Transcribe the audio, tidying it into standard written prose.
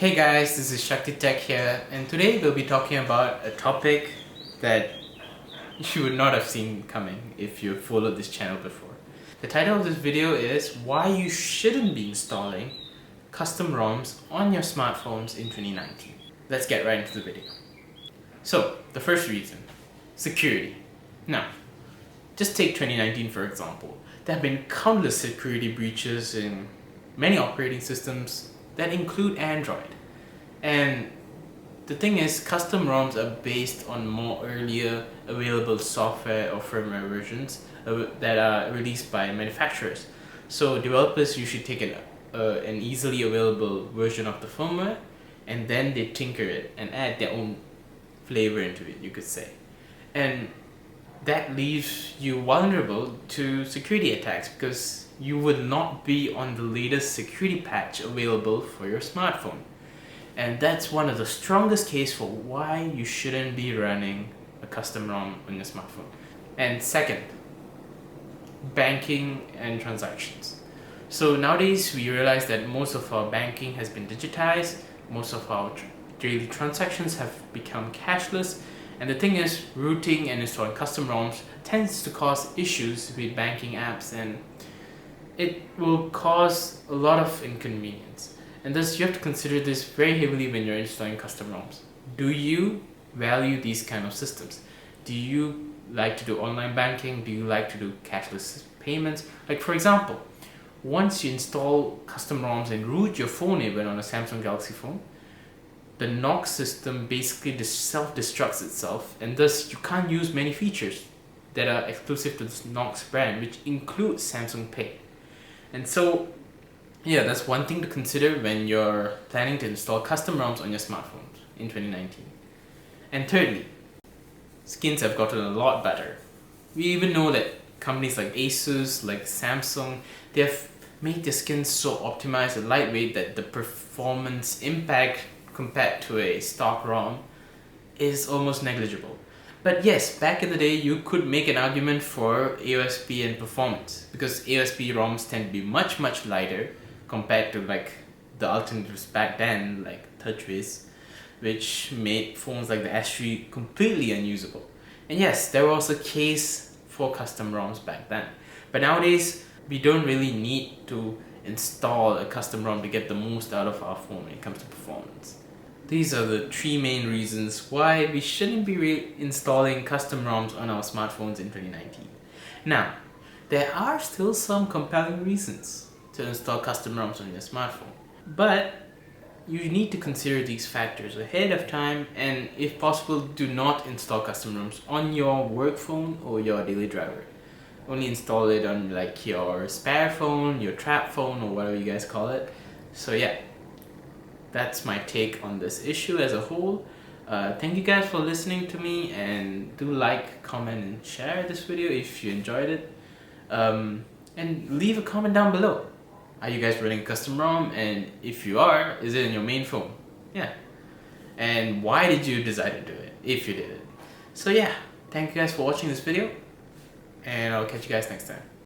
Hey guys, this is Shakti Tech here, and today we'll be talking about a topic that you would not have seen coming if you followed this channel before. The title of this video is why you shouldn't be installing custom ROMs on your smartphones in 2019. Let's get right into the video. So, the first reason, security. Now, just take 2019 for example. There have been countless security breaches in many operating systems that include Android. And the thing is, custom ROMs are based on more earlier available software or firmware versions that are released by manufacturers. So developers usually take an easily available version of the firmware and then they tinker it and add their own flavor into it, you could say. And that leaves you vulnerable to security attacks because you would not be on the latest security patch available for your smartphone. And that's one of the strongest cases for why you shouldn't be running a custom ROM on your smartphone. And second, banking and transactions. So nowadays we realize that most of our banking has been digitized, most of our daily transactions have become cashless, and the thing is, routing and installing custom ROMs tends to cause issues with banking apps, and it will cause a lot of inconvenience. And thus you have to consider this very heavily when you're installing custom ROMs. Do you value these kind of systems? Do you like to do online banking? Do you like to do cashless payments? Like for example, once you install custom ROMs and root your phone even on a Samsung Galaxy phone, the Knox system basically self-destructs itself, and thus you can't use many features that are exclusive to this Knox brand, which includes Samsung Pay. And so, yeah, that's one thing to consider when you're planning to install custom ROMs on your smartphones in 2019. And thirdly, skins have gotten a lot better. We even know that companies like Asus, like Samsung, they have made their skins so optimized and lightweight that the performance impact compared to a stock ROM is almost negligible. But yes, back in the day you could make an argument for AOSP and performance, because AOSP ROMs tend to be much lighter compared to like the alternatives back then, like TouchWiz, which made phones like the S3 completely unusable. And yes, there was a case for custom ROMs back then, but nowadays we don't really need to install a custom ROM to get the most out of our phone when it comes to performance. These are the three main reasons why we shouldn't be installing custom ROMs on our smartphones in 2019. Now, there are still some compelling reasons to install custom ROMs on your smartphone, but you need to consider these factors ahead of time, and if possible, do not install custom ROMs on your work phone or your daily driver. Only install it on like your spare phone, your trap phone, or whatever you guys call it. So yeah, that's my take on this issue as a whole. Thank you guys for listening to me, and do like, comment and share this video if you enjoyed it. And leave a comment down below. Are you guys running a custom ROM? And if you are, is it in your main phone? Yeah. And why did you decide to do it, if you did it? So yeah, thank you guys for watching this video, and I'll catch you guys next time.